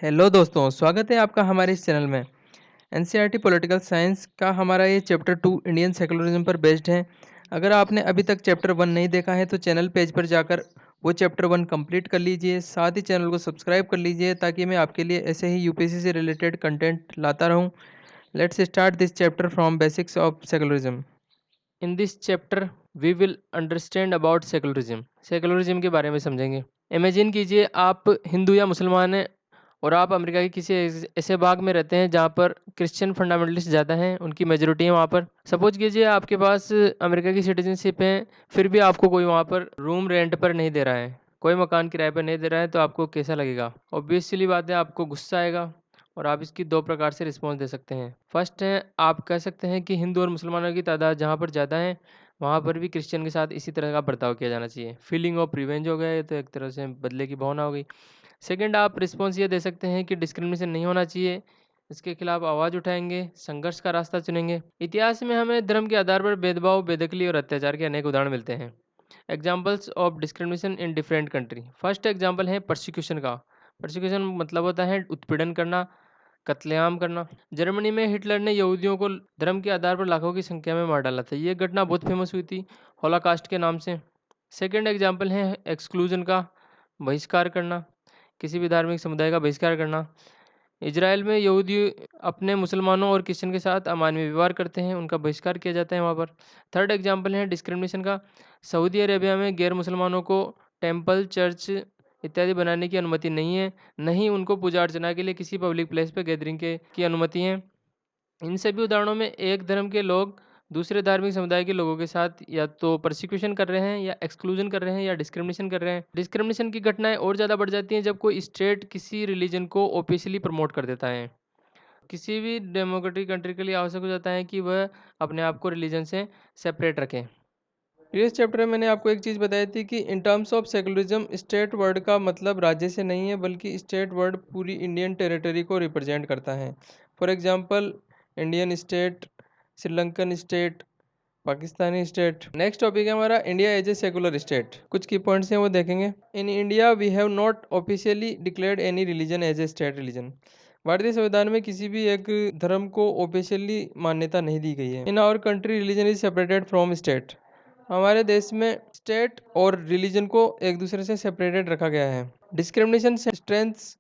Hello दोस्तों, स्वागत है आपका हमारे इस चैनल में। एनसीईआरटी पॉलिटिकल साइंस का हमारा ये चैप्टर 2 इंडियन सेकुलरिज्म पर बेस्ड है। अगर आपने अभी तक चैप्टर 1 नहीं देखा है तो चैनल पेज पर जाकर वो चैप्टर 1 कंप्लीट कर लीजिए। साथ ही चैनल को सब्सक्राइब कर लीजिए ताकि मैं आपके लिए ऐसे ही यूपीएससी से रिलेटेड कंटेंट लाता रहूं। Let's start this chapter from basics of secularism. In this chapter we will understand about secularism. Secularism के बारे में समझेंगे। इमेजिन कीजिए आप हिंदू या मुसलमान हैं और आप अमेरिका के किसी ऐसे भाग में रहते हैं जहाँ पर क्रिश्चियन फंडामेंटलिस्ट ज़्यादा हैं, उनकी मेजोरिटी है वहाँ पर। सपोज कीजिए आपके पास अमेरिका की सिटीजनशिप है, फिर भी आपको कोई वहाँ पर रूम रेंट पर नहीं दे रहा है, कोई मकान किराए पर नहीं दे रहा है, तो आपको कैसा लगेगा? ऑब्वियसली बात है, आपको गुस्सा आएगा। और आप इसकी दो प्रकार से रिस्पॉन्स दे सकते हैं। फर्स्ट है, आप कह सकते हैं कि हिंदू और मुसलमानों की तादाद जहाँ पर ज़्यादा है वहाँ पर भी क्रिश्चियन के साथ इसी तरह का बर्ताव किया जाना चाहिए। फीलिंग ऑफ रिवेंज हो गया, ये तो एक तरह से बदले की भावना हो गई। सेकंड, आप रिस्पॉन्स ये दे सकते हैं कि डिस्क्रिमिनेशन नहीं होना चाहिए, इसके खिलाफ आवाज़ उठाएंगे, संघर्ष का रास्ता चुनेंगे। इतिहास में हमें धर्म के आधार पर भेदभाव, बेदखली और अत्याचार के अनेक उदाहरण मिलते हैं। Examples of discrimination in different country. First example है परसिक्यूशन का। परसिक्यूशन मतलब होता है उत्पीड़न करना, कत्लेआम करना। जर्मनी में हिटलर ने यहूदियों को धर्म के आधार पर लाखों की संख्या में मार डाला था। ये घटना बहुत फेमस हुई थी हॉलोकास्ट के नाम से। सेकंड एग्जाम्पल है एक्सक्लूजन का, बहिष्कार करना, किसी भी धार्मिक समुदाय का बहिष्कार करना। इजराइल में यहूदी अपने मुसलमानों और क्रिश्चियन के साथ अमानवीय व्यवहार करते हैं, उनका बहिष्कार किया जाता है वहाँ पर। थर्ड एग्जाम्पल है डिस्क्रिमिनेशन का। सऊदी अरेबिया में गैर मुसलमानों को टेम्पल, चर्च इत्यादि बनाने की अनुमति नहीं है, नहीं उनको पूजा अर्चना के लिए किसी पब्लिक प्लेस पर गैदरिंग के की अनुमति है। इन सभी उदाहरणों में एक धर्म के लोग दूसरे धार्मिक समुदाय के लोगों के साथ या तो परसिक्यूशन कर रहे हैं, या एक्सक्लूजन कर रहे हैं, या डिस्क्रिमिनेशन कर रहे हैं। डिस्क्रिमिनेशन की घटनाएं और ज़्यादा बढ़ जाती हैं जब कोई स्टेट किसी रिलीजन को ऑफिशियली प्रमोट कर देता है। किसी भी डेमोक्रेटिक कंट्री के लिए आवश्यक हो जाता है कि वह अपने आप को रिलीजन से सेपरेट रखें। प्रीवियस चैप्टर में मैंने आपको एक चीज़ बताई थी कि in terms of secularism state word का मतलब राज्य से नहीं है, बल्कि स्टेट वर्ड पूरी इंडियन टेरिटरी को रिप्रेजेंट करता है। For example, Indian state, Sri Lankan state, Pakistani state. Next topic है हमारा India as a secular state. कुछ की पॉइंट्स हैं वो देखेंगे। In India we have not officially declared any religion as a state religion. भारतीय संविधान में किसी भी एक धर्म को ऑफिशियली मान्यता नहीं दी गई है। In our country religion is separated from state. हमारे देश में स्टेट और रिलीजन को एक दूसरे से सेपरेटेड रखा गया है। Discrimination strengths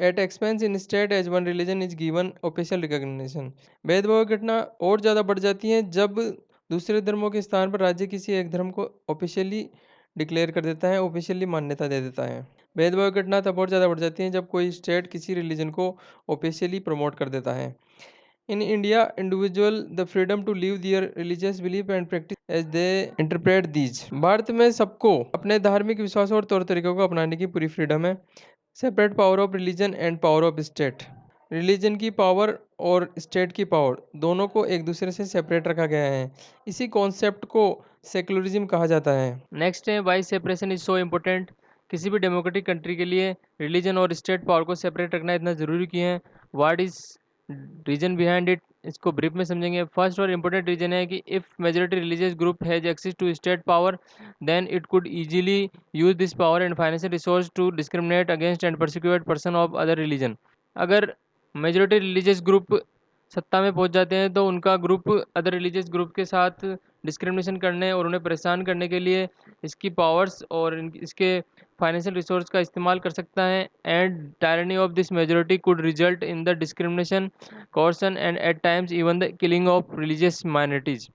at expense in state as one religion is given official recognition. भेदभाव की घटना और ज़्यादा बढ़ जाती है जब दूसरे धर्मों के स्थान पर राज्य किसी एक धर्म को ऑफिशियली डिक्लेयर कर देता है, ऑफिशियली मान्यता दे देता है। भेदभाव की घटना तब और ज़्यादा बढ़ जाती है जब कोई स्टेट किसी रिलीजन को ऑफिशियली प्रमोट कर देता है। In India, individual the freedom to live their religious belief and practice as they interpret these। Bharat में सबको अपने धार्मिक विश्वासों और तौर तरीकों को अपनाने की पूरी फ्रीडम है। Separate power of religion and power of state. Religion की पावर और स्टेट की पावर दोनों को एक दूसरे से सेपरेट रखा गया है। इसी कॉन्सेप्ट को सेकुलरिज्म कहा जाता है। नेक्स्ट है why separation is so important. किसी भी डेमोक्रेटिक कंट्री के लिए रिलीजन और स्टेट पावर को सेपरेट रखना इतना ज़रूरी क्यों है? What is reason behind it, इसको ब्रीफ में समझेंगे। फर्स्ट और इम्पोर्टेंट रीजन है कि if majority religious group has access to state power then it could easily use this power and financial resource to discriminate against and persecute person of other religion. अगर majority religious group सत्ता में पहुंच जाते हैं तो उनका group other religious group के साथ डिस्क्रिमिनेशन करने और उन्हें परेशान करने के लिए इसकी पावर्स और इसके फाइनेंशियल रिसोर्स का इस्तेमाल कर सकता है। And tyranny of this majority could result in the discrimination, coercion and at times even the killing of religious minorities.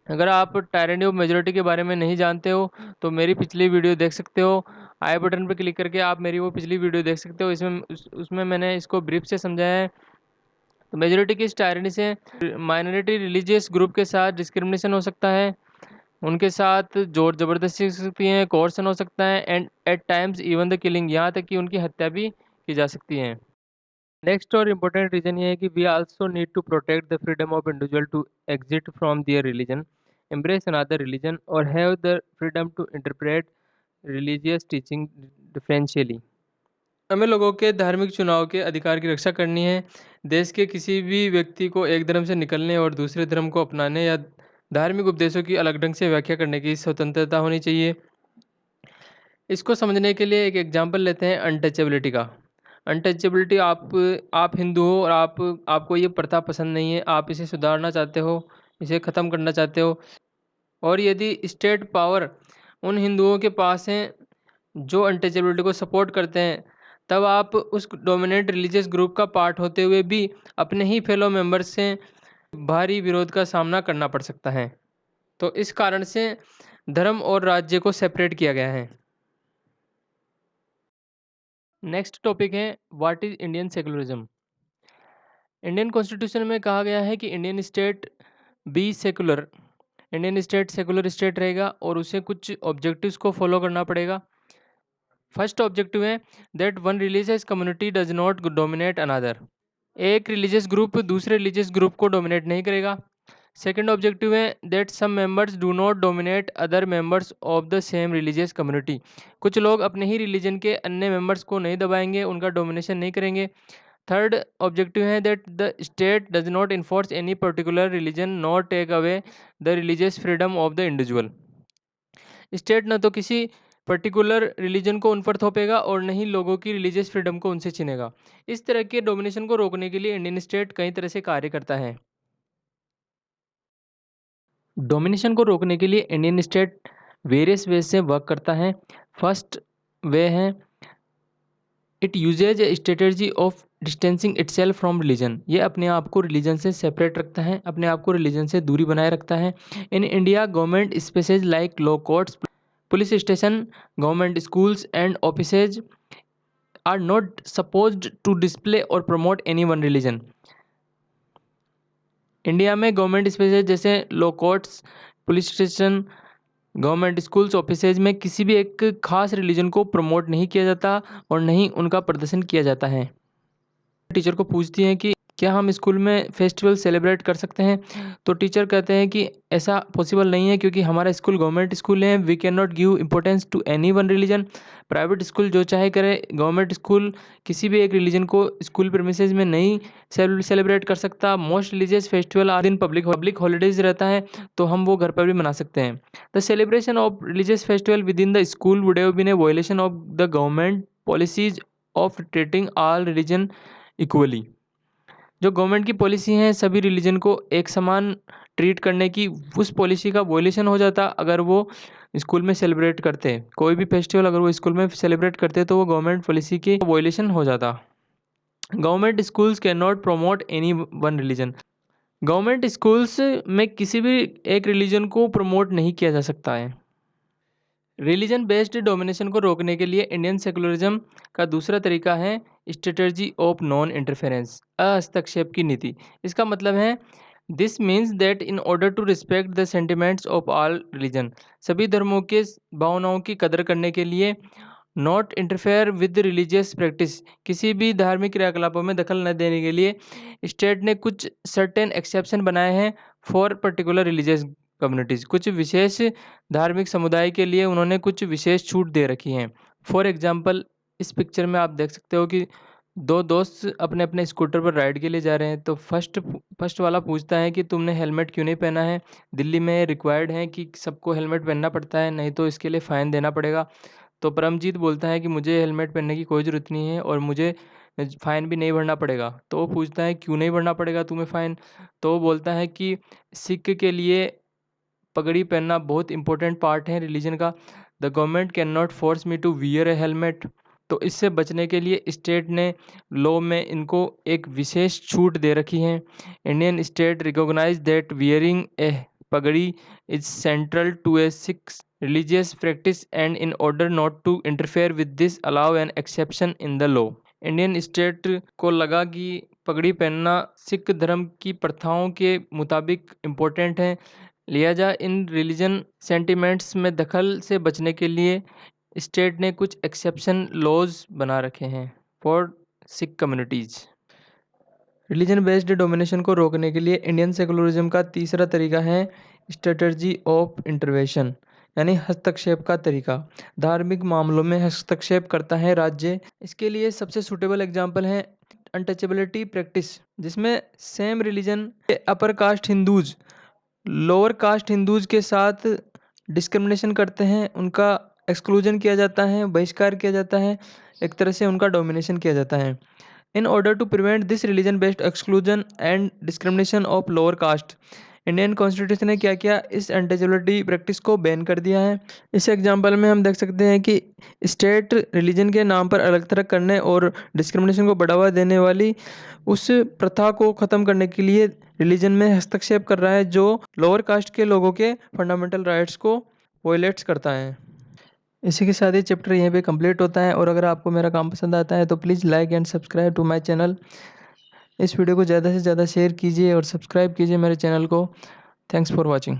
अगर आप टायरनी ऑफ मेजॉरिटी के बारे में नहीं जानते हो तो मेरी पिछली वीडियो देख सकते हो। आई बटन पर क्लिक करके आप मेरी वो पिछली वीडियो देख सकते हो। इसमें उसमें मैंने इसको ब्रीफ से समझाया है। तो मेजॉरिटी की इस टायरनी से माइनॉरिटी रिलीजियस ग्रुप के साथ डिस्क्रिमिनेशन हो सकता है, उनके साथ जोर ज़बरदस्ती हो सकती है, कोर्सन हो सकता है, and at times even the killing, यहाँ तक कि उनकी हत्या भी की जा सकती है। नेक्स्ट और इम्पोर्टेंट रीज़न ये है कि we also need to protect the freedom of individual to exit from their religion, embrace another religion or have the freedom to interpret religious teaching differentially। हमें लोगों के धार्मिक चुनाव के अधिकार की रक्षा करनी है। देश के किसी भी व्यक्ति को एक धर्म से निकलने और दूसरे धर्म को अपनाने या धार्मिक उपदेशों की अलग ढंग से व्याख्या करने की स्वतंत्रता होनी चाहिए। इसको समझने के लिए एक एग्जाम्पल लेते हैं अनटचेबिलिटी का। अनटचेबिलिटी, आप हिंदू हो और आपको ये प्रथा पसंद नहीं है, आप इसे सुधारना चाहते हो, इसे ख़त्म करना चाहते हो। और यदि स्टेट पावर उन हिंदुओं के पास है जो अनटचेबिलिटी को सपोर्ट करते हैं, तब आप उस डोमिनेंट रिलीजियस ग्रुप का पार्ट होते हुए भी अपने ही फेलो मेंबर्स से भारी विरोध का सामना करना पड़ सकता है। तो इस कारण से धर्म और राज्य को सेपरेट किया गया है। नेक्स्ट टॉपिक है what is Indian secularism. Indian constitution में कहा गया है कि Indian state be secular, Indian state secular state रहेगा और उसे कुछ ऑब्जेक्टिव्स को फॉलो करना पड़ेगा। फर्स्ट ऑब्जेक्टिव है that one religious community does not dominate another, एक रिलीजियस ग्रुप दूसरे रिलीजियस ग्रुप को डोमिनेट नहीं करेगा। सेकंड ऑब्जेक्टिव है that some members do not dominate other members of the same religious community, कुछ लोग अपने ही रिलीजन के अन्य मेंबर्स को नहीं दबाएंगे, उनका डोमिनेशन नहीं करेंगे। थर्ड ऑब्जेक्टिव है that the state does not enforce any particular religion not take away the religious freedom of the individual, state न तो किसी पर्टिकुलर रिलीजन को उन पर थोपेगा और न ही लोगों की रिलीजियस फ्रीडम को उनसे छीनेगा। इस तरह के डोमिनेशन को रोकने के लिए इंडियन स्टेट कई तरह से कार्य करता है। डोमिनेशन को रोकने के लिए इंडियन स्टेट वेरियस वे से वर्क करता है। फर्स्ट वे है it uses A strategy of distancing itself from religion, ये अपने आप को रिलीजन से सेपरेट रखता है, अपने आप को रिलीजन से दूरी बनाए रखता है। In India government spaces like law courts, police station, government schools and offices are not supposed to display और promote any one religion. India में गवर्नमेंट स्पेसेज जैसे law courts, police station, government schools, offices में किसी भी एक खास religion को promote नहीं किया जाता और नहीं उनका प्रदर्शन किया जाता है। टीचर को पूछती हैं कि क्या हम स्कूल में फेस्टिवल सेलिब्रेट कर सकते हैं, तो टीचर कहते हैं कि ऐसा पॉसिबल नहीं है क्योंकि हमारा स्कूल गवर्नमेंट स्कूल है, we can not give importance to any one religion. Private school जो चाहे करे, गवर्नमेंट स्कूल किसी भी एक रिलीजन को स्कूल प्रेमिसेस में नहीं सेलिब्रेट कर सकता। मोस्ट रिलीजियस फेस्टिवल आर दिन पब्लिक हॉलीडेज रहता है तो हम वो घर पर भी मना सकते हैं। The celebration of religious festival with in the school would have been a violation of the government policies of treating all religion equally, जो गवर्नमेंट की पॉलिसी है सभी रिलीजन को एक समान ट्रीट करने की, उस पॉलिसी का वॉयलेशन हो जाता अगर वो स्कूल में सेलिब्रेट करते। कोई भी फेस्टिवल अगर वो स्कूल में सेलिब्रेट करते तो वो गवर्नमेंट पॉलिसी की वॉयलेशन हो जाता। Government schools can not promote any one religion, government schools में किसी भी एक रिलीजन को प्रमोट नहीं किया जा सकता है। रिलीजन बेस्ड डोमिनेशन को रोकने के लिए इंडियन सेकुलरिज्म का दूसरा तरीका है स्ट्रेटजी ऑफ नॉन इंटरफेरेंस, हस्तक्षेप की नीति। इसका मतलब है this means that in order to respect the sentiments of all religion, सभी धर्मों के भावनाओं की कदर करने के लिए not interfere with religious practice, किसी भी धार्मिक क्रियाकलापों में दखल न देने के लिए स्टेट ने कुछ सर्टेन एक्सेप्शन बनाए हैं फॉर पर्टिकुलर रिलीजियस कम्युनिटीज़, कुछ विशेष धार्मिक समुदाय के लिए उन्होंने कुछ विशेष छूट दे रखी हैं। फॉर एग्जांपल इस पिक्चर में आप देख सकते हो कि दो दोस्त अपने अपने स्कूटर पर राइड के लिए जा रहे हैं, तो फर्स्ट वाला पूछता है कि तुमने हेलमेट क्यों नहीं पहना है, दिल्ली में रिक्वायर्ड है कि सबको हेलमेट पहनना पड़ता है, नहीं तो इसके लिए फ़ाइन देना पड़ेगा। तो परमजीत बोलता है कि मुझे हेलमेट पहनने की कोई ज़रूरत नहीं है और मुझे फ़ाइन भी नहीं भरना पड़ेगा। तो वो पूछता है क्यों नहीं भरना पड़ेगा तुम्हें फ़ाइन, तो वो बोलता है कि सिख के लिए पगड़ी पहनना बहुत इंपॉर्टेंट पार्ट है रिलीजन का, the government can not force me to wear a helmet. तो इससे बचने के लिए स्टेट ने लॉ में इनको एक विशेष छूट दे रखी है। Indian state recognise that wearing a pagri is central to a Sikh religious practice and in order not to interfere with this allow an exception in the law। Indian state को लगा कि पगड़ी पहनना सिख धर्म की प्रथाओं के मुताबिक इम्पोर्टेंट है, लिहाजा इन रिलीजन सेंटिमेंट्स में दखल से बचने के लिए स्टेट ने कुछ एक्सेप्शन लॉज बना रखे हैं for Sikh communities. Religion based domination को रोकने के लिए इंडियन सेकुलरिज्म का तीसरा तरीका है स्ट्रेटजी ऑफ इंटरवेंशन, यानी हस्तक्षेप का तरीका। धार्मिक मामलों में हस्तक्षेप करता है राज्य। इसके लिए सबसे सूटेबल एग्जाम्पल है अनटचेबिलिटी प्रैक्टिस, जिसमें सेम रिलीजन के upper caste Hindus lower caste Hindus के साथ डिस्क्रिमिनेशन करते हैं, उनका एक्सक्लूजन किया जाता है, बहिष्कार किया जाता है, एक तरह से उनका डोमिनेशन किया जाता है। In order to prevent this religion based exclusion and discrimination of lower caste, Indian constitution ने क्या किया, इस अनटचेबिलिटी प्रैक्टिस को बैन कर दिया है। इस एग्जाम्पल में हम देख सकते हैं कि स्टेट रिलीजन के नाम पर अलग थलग करने और डिस्क्रिमिनेशन को बढ़ावा देने वाली उस प्रथा को ख़त्म करने के लिए रिलीजन में हस्तक्षेप कर रहा है, जो लोअर कास्ट के लोगों के फंडामेंटल राइट्स को वॉयलेट्स करता है। इसी के साथ ही चैप्टर यहीं पे कंप्लीट होता है। और अगर आपको मेरा काम पसंद आता है तो please like and subscribe to my channel. इस वीडियो को ज़्यादा से ज़्यादा शेयर कीजिए और सब्सक्राइब कीजिए मेरे चैनल को। Thanks for watching.